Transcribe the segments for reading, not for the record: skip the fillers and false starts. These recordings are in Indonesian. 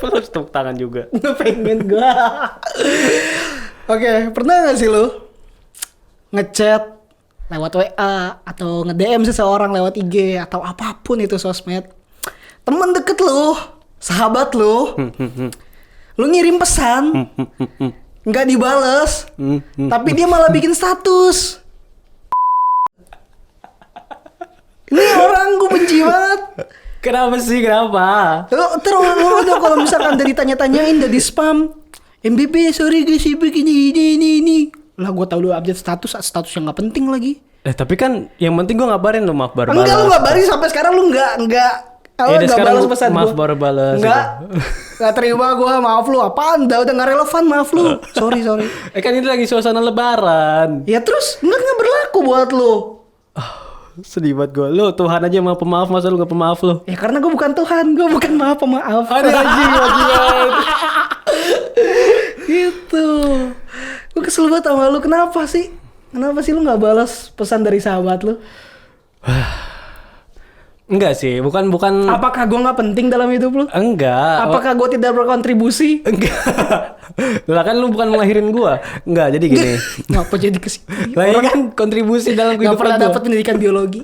Lu harus tepuk tangan juga. Nggak pengen gue. Oke, pernah gak sih lu ngechat lewat WA atau nge-DM seseorang lewat IG atau apapun itu sosmed, temen deket lu, sahabat lu, lu ngirim pesan, nggak dibales, tapi dia malah bikin status. Ini orang gue benci banget. Kenapa sih? Kenapa? Terus udah kalau misalkan dari tanya-tanyain dari spam, MBB sorry guys sibuk ini. Lah gue tau lu update status yang nggak penting lagi. Tapi kan yang penting gue ngabarin lu maaf baru balas. Enggak, lu ngabarin sampai sekarang lu nggak balas pesan gue. Maaf baru balas. Nggak terima gue, maaf lu. Apaan? Udah nggak relevan, maaf lu. Sorry. Kan ini lagi suasana lebaran. Ya terus nggak berlaku buat lu. Sedih banget gue. Lu Tuhan aja maaf pemaaf, masa lu gak pemaaf lu? Ya karena gue bukan Tuhan, gue bukan maaf pemaaf. Ada anjing banget. Gitu. Gue kesel banget sama lu. Kenapa sih lu gak balas pesan dari sahabat lu? Enggak sih, bukan. Apakah gue gak penting dalam hidup lu? Enggak. Apakah gue tidak berkontribusi? Enggak. Lah kan lu bukan ngelahirin gua. Enggak, jadi gini. Ngapa jadi kesini? Lah kan kontribusi dalam kehidupan gak pernah gua. dapat pendidikan biologi.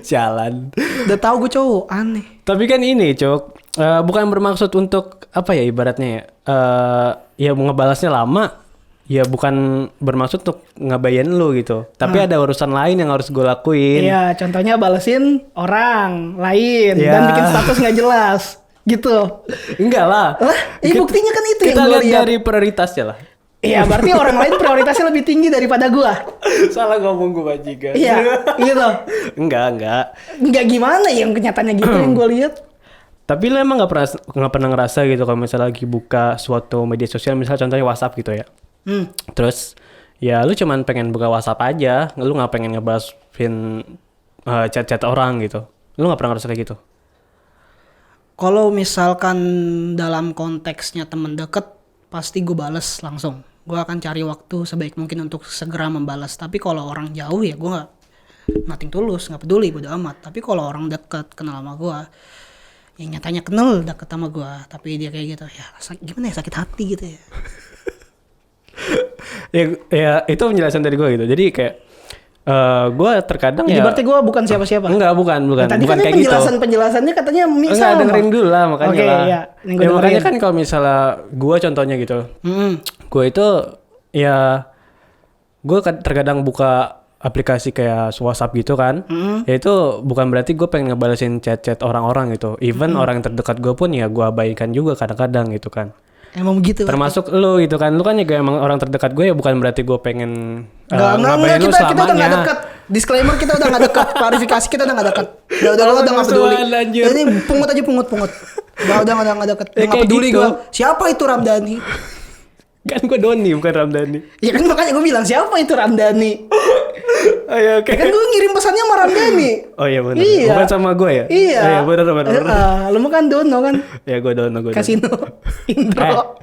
Jalan. Udah tahu gue cowok, aneh. Tapi kan ini, Cok, bukan bermaksud untuk apa ya ibaratnya ya. Ya ngebalasnya lama. Ya bukan bermaksud untuk ngebayan lu gitu. Tapi ada urusan lain yang harus gue lakuin. Iya, contohnya balesin orang lain dan bikin status nggak jelas. Gitu. Enggak lah. Buktinya kan itu kita yang gue lihat lihat. dari prioritasnya lah. Iya, berarti orang lain prioritasnya lebih tinggi daripada gua. Salah ngomong gue bajingan. Iya, gitu. Enggak. Enggak gimana yang kenyataannya gitu yang gue lihat. Tapi lu emang nggak pernah ngerasa gitu kalau misalnya lagi buka suatu media sosial, misalnya contohnya WhatsApp gitu ya. Terus ya lu cuman pengen buka WhatsApp aja, lu nggak pengen ngebalasin chat-chat orang gitu. Lu nggak pernah ngerasa kayak gitu? Kalau misalkan dalam konteksnya temen deket, pasti gue bales langsung. Gue akan cari waktu sebaik mungkin untuk segera membalas. Tapi kalau orang jauh ya gue nggak nothing tulus, nggak peduli, bodo amat. Tapi kalau orang deket kenal sama gue, yang nyatanya kenal deket sama gue, tapi dia kayak gitu, ya gimana ya, sakit hati gitu ya. ya itu penjelasan dari gue gitu. Jadi kayak gue terkadang jadi ya. berarti gue bukan siapa-siapa. Enggak, bukan. Nah, tadi bukan kan kayak gitu. Penjelasannya katanya misal. Enggak, dengerin dulu lah makanya Oke, lah. Iya. Ya makanya kan kalau misalnya gue contohnya gitu. Gue itu ya gue terkadang buka aplikasi kayak WhatsApp gitu kan. Ya itu bukan berarti gue pengen ngebalesin chat-chat orang-orang gitu. Even orang yang terdekat gue pun ya gue abaikan juga kadang-kadang gitu kan. Emang begitu. Termasuk lu gitu kan. Lu kan juga emang orang terdekat gue ya, bukan berarti gue pengen ngabain lu kita udah selamanya. gak dekat. Disclaimer, kita udah gak dekat. Klarifikasi, kita udah gak dekat. Udah gak peduli. Ini pungut aja. Udah gak dekat. Udah gak peduli gitu. gue. Siapa itu Ramdhani? Kan gue Doni bukan Ramdhani. Ya kan makanya gue bilang siapa itu Ramdhani. Oh iya, oke. Kan gue ngirim pesannya sama Ramdhani. Oh iya benar. Iya. Bukan sama gue ya? Iya. Oh, iya benar. Lu mah kan Dono kan. Ya gue Dono. Kasino. Indro.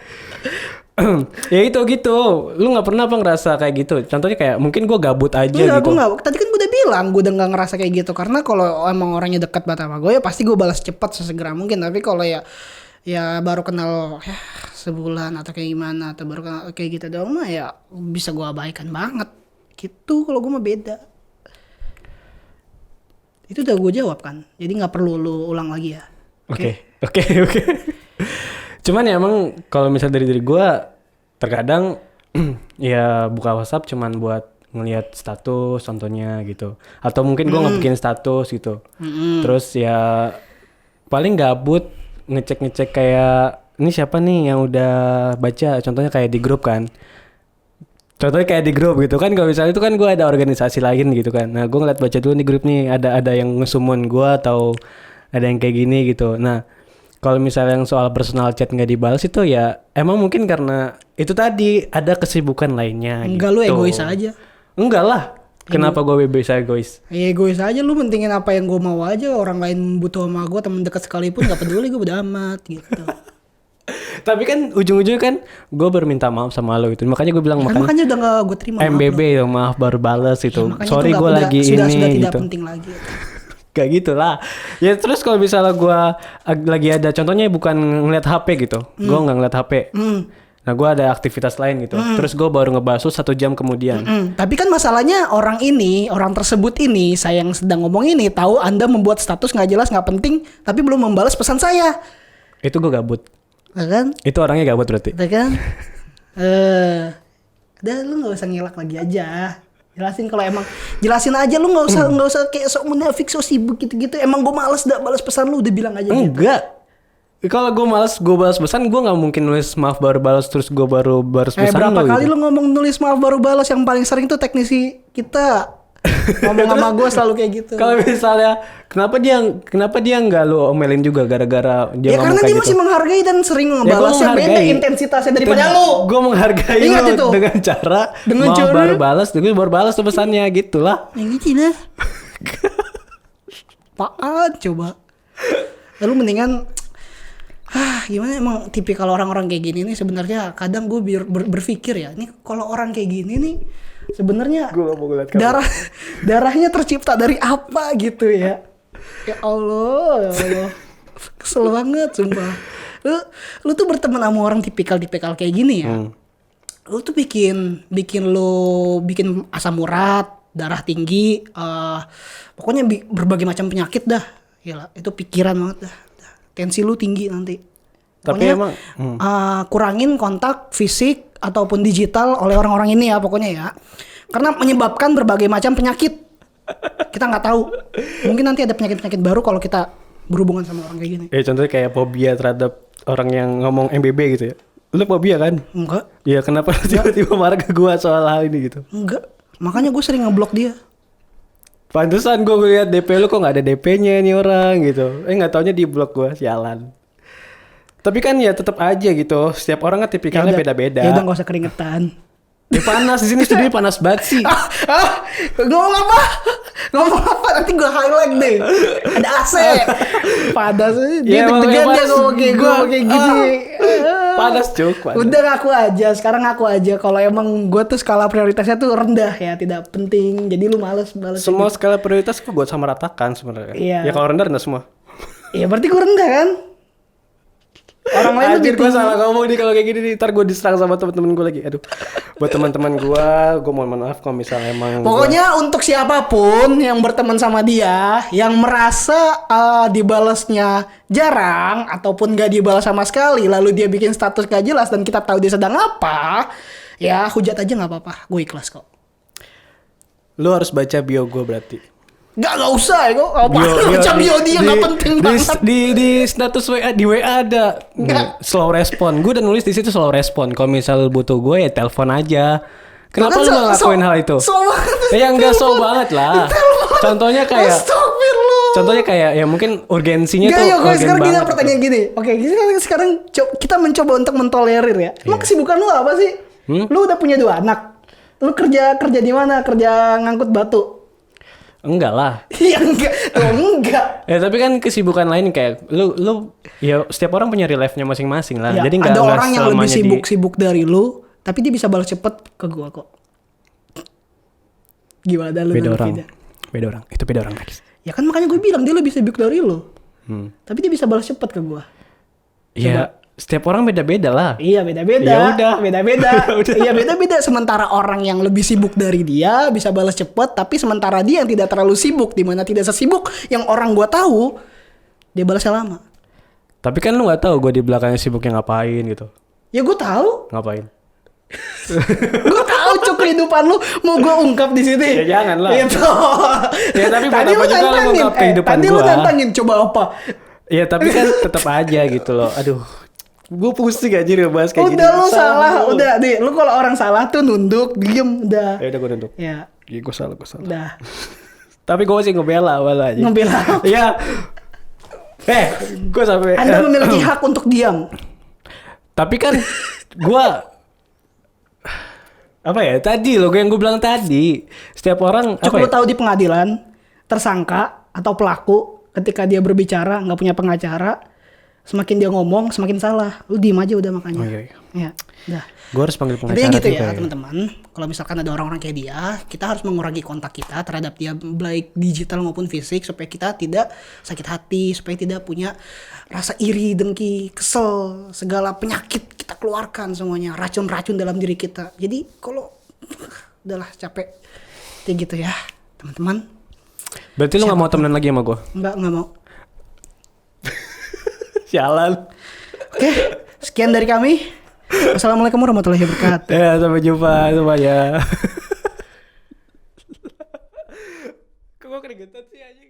Ya itu gitu. Lu gak pernah apa ngerasa kayak gitu? Contohnya kayak mungkin gue gabut aja Enggak, gitu. gue gak. Tadi kan gue udah bilang gue udah gak ngerasa kayak gitu. Karena kalau emang orangnya dekat banget sama gue ya pasti gue balas cepat sesegera mungkin. Tapi kalau ya baru kenal ya sebulan atau kayak gimana, atau baru kenal kayak gitu doang mah ya bisa gue abaikan banget gitu. Kalau gue mah beda. Itu udah gue jawab kan, jadi nggak perlu lu ulang lagi ya. Oke. Cuman ya emang kalau misalnya dari gue terkadang ya buka WhatsApp cuman buat ngelihat status contohnya gitu, atau mungkin gue ngebikin status gitu. Terus ya paling gabut ngecek kayak ini siapa nih yang udah baca, contohnya kayak di grup kan. Contohnya kayak di grup gitu kan, kalau misalnya itu kan gue ada organisasi lain gitu kan. Nah gue ngeliat baca dulu nih grup nih, ada yang ngesummon gue atau ada yang kayak gini gitu. Nah kalau misalnya yang soal personal chat nggak dibalas itu ya emang mungkin karena itu tadi ada kesibukan lainnya. Enggak gitu. Lu egois aja. Enggak lah. Kenapa gue bisa egois? Ya egois aja, lu mentingin apa yang gue mau aja. Orang lain butuh sama gue, temen dekat sekalipun gak peduli, gue udah amat gitu. Tapi kan ujung-ujungnya kan gue berminta maaf sama lo gitu. Makanya gue bilang kan makanya udah gak gue terima MBB maaf baru balas itu. Ya, sorry gue lagi sudah ini tidak gitu. penting lagi. Kayak gitulah. Ya terus kalau misalnya gue lagi ada, contohnya bukan ngeliat HP gitu, gue nggak ngeliat HP. Nah gue ada aktivitas lain gitu. Terus gue baru ngebahas 1 jam kemudian. Tapi kan masalahnya orang tersebut ini, saya yang sedang ngomong ini, tahu Anda membuat status nggak jelas, nggak penting, tapi belum membalas pesan saya. Itu gue gabut. Ya kan? Itu orangnya gabut berarti. Ya kan? Udah lu nggak usah ngelak lagi aja. Jelasin kalau emang, jelasin aja, lu nggak usah kayak sok munafik, sok sibuk gitu-gitu. Emang gue males dah balas pesan lu, udah bilang aja. Enggak. Kalau gue males, gue balas pesan, gue nggak mungkin nulis maaf baru balas terus gue baru balas pesan. Berapa kali gitu. lu ngomong nulis maaf baru balas? Yang paling sering tuh teknisi kita ngomong sama gue selalu kayak gitu. Kalau misalnya kenapa dia nggak lu omelin juga gara-gara dia ya ngomong karena kayak dia gitu? masih menghargai dan sering ngebalasnya beda intensitasnya daripada lu. Gue menghargai Ingat lu itu. dengan cara baru balas, gue baru balas tuh pesannya gitulah. Yang gitu lah. Apaan coba? Lalu mendingan gimana, emang tipikal orang-orang kayak gini nih sebenarnya kadang gue berpikir ya, nih kalau orang kayak gini nih sebenarnya darahnya tercipta dari apa gitu ya. Ya Allah. Kesel banget sumpah. Lu tuh berteman sama orang tipikal kayak gini ya. Lu tuh bikin asam urat, darah tinggi, pokoknya berbagai macam penyakit dah. Gila, itu pikiran banget dah. Tensi lu tinggi nanti. Tapi pokoknya, emang kurangin kontak fisik ataupun digital oleh orang-orang ini ya pokoknya ya. Karena menyebabkan berbagai macam penyakit. Kita nggak tahu. Mungkin nanti ada penyakit-penyakit baru kalau kita berhubungan sama orang kayak gini. Contohnya kayak fobia terhadap orang yang ngomong MBB gitu ya. Lu fobia kan? Enggak. Iya, kenapa tiba-tiba marah ke gua soal hal ini gitu? Enggak. Makanya gue sering ngeblok dia. Pantesan gue ngeliat DP lu kok gak ada DP-nya nih orang gitu. Gak taunya di blok gue, sialan. Tapi kan ya tetap aja gitu. Setiap orang kan tipikalnya beda-beda. Ya udah gak usah keringetan. Ya panas di sini, studio panas banget sih. Ngomong apa? Nanti gue highlight deh. Ada AC. Panas sih. Dia deg-degan dia ngomong kayak gini. Panas cuk. Udah ngaku aja. Sekarang ngaku aja. Kalau emang gue tuh skala prioritasnya tuh rendah ya, tidak penting. Jadi lu males balas. Semua skala prioritas gue sama ratakan sebenarnya. Iya. Ya kalau rendah semua. Iya berarti gue rendah kan? Orang lain Anjir, lebih gue salah ngomong nih kalau kayak gini nih. Ntar gue diserang sama temen-temen gue lagi. Aduh. Buat teman-teman gue mohon maaf kalau misalnya emang. Pokoknya untuk siapapun yang berteman sama dia, yang merasa dibalasnya jarang ataupun gak dibalas sama sekali, lalu dia bikin status gak jelas dan kita tahu dia sedang apa, ya hujat aja nggak apa-apa. Gue ikhlas kok. Lu harus baca bio gue berarti. Gak usah ya kok. Baca bio dia gak penting banget. Di status WA, di WA ada slow respon. Gue udah nulis di situ slow respon. Kalau misal butuh gue ya telepon aja. Kenapa lu gak ngelakuin hal itu? Ya enggak so banget lah. Contohnya kayak ya mungkin urgensinya tuh urgen banget. Sekarang gini pertanyaan gini. Oke, sekarang kita mencoba untuk mentolerir ya. Emang kesibukan lu apa sih? Lu udah punya 2 anak. Lu kerja di mana? Kerja ngangkut batu. Enggak lah. Iya enggak. Ya tapi kan kesibukan lain kayak lu ya setiap orang punya real life-nya masing-masing lah. Ya, jadi enggak ada orang yang lebih selamanya sibuk dari lu, tapi dia bisa balas cepet ke gua kok. Gimana lu? Beda orang. Itu beda orang guys. Ya kan makanya gue bilang dia lebih sibuk dari lu. Tapi dia bisa balas cepet ke gua. Iya. Setiap orang beda-beda lah. Iya beda-beda. Ya udah. Beda-beda. Iya beda-beda. Sementara orang yang lebih sibuk dari dia bisa balas cepet, tapi sementara dia yang tidak terlalu sibuk, di mana tidak sesibuk yang orang gua tahu, dia balasnya lama. Tapi kan lu nggak tahu gue di belakangnya sibuknya ngapain gitu. Ya gue tahu. Ngapain? Gue tahu cuk kehidupan lu, mau gue ungkap di sini. Ya jangan lah. Itu. Ya tapi buat tadi apa juga lu ungkap kehidupan tadi gua. lu tantangin coba apa? Ya tapi kan tetap aja gitu loh. Aduh. Gue pusing aja ngebahas kayak gini. Udah lu salah, udah nih. Lu kalau orang salah tuh nunduk, diem, udah. Ya udah gue nunduk. Ya. Iya gue salah. Udah. Tapi gue masih ngebela awal aja. Ngebela. Iya. Gue sampai. Anda memiliki hak untuk diam. Tapi kan gue apa ya tadi loh yang gue bilang tadi, setiap orang cukup tahu di pengadilan tersangka atau pelaku ketika dia berbicara nggak punya pengacara, Semakin dia ngomong, semakin salah. Lu diem aja udah makanya. Oh iya. Ya, udah. Gue harus panggil pengacara Intinya gitu juga ya teman-teman. Kalau misalkan ada orang-orang kayak dia, kita harus mengurangi kontak kita terhadap dia baik digital maupun fisik supaya kita tidak sakit hati, supaya tidak punya rasa iri, dengki, kesel, segala penyakit kita keluarkan semuanya, racun-racun dalam diri kita. Jadi kalau udahlah capek, kayak gitu ya teman-teman. Berarti lu gak mau temenan lagi sama gue? Nggak mau. Sialan. Oke, sekian dari kami. Wassalamualaikum warahmatullahi wabarakatuh. Ya, sampai jumpa semuanya. Kok gue keringetan sih anjing?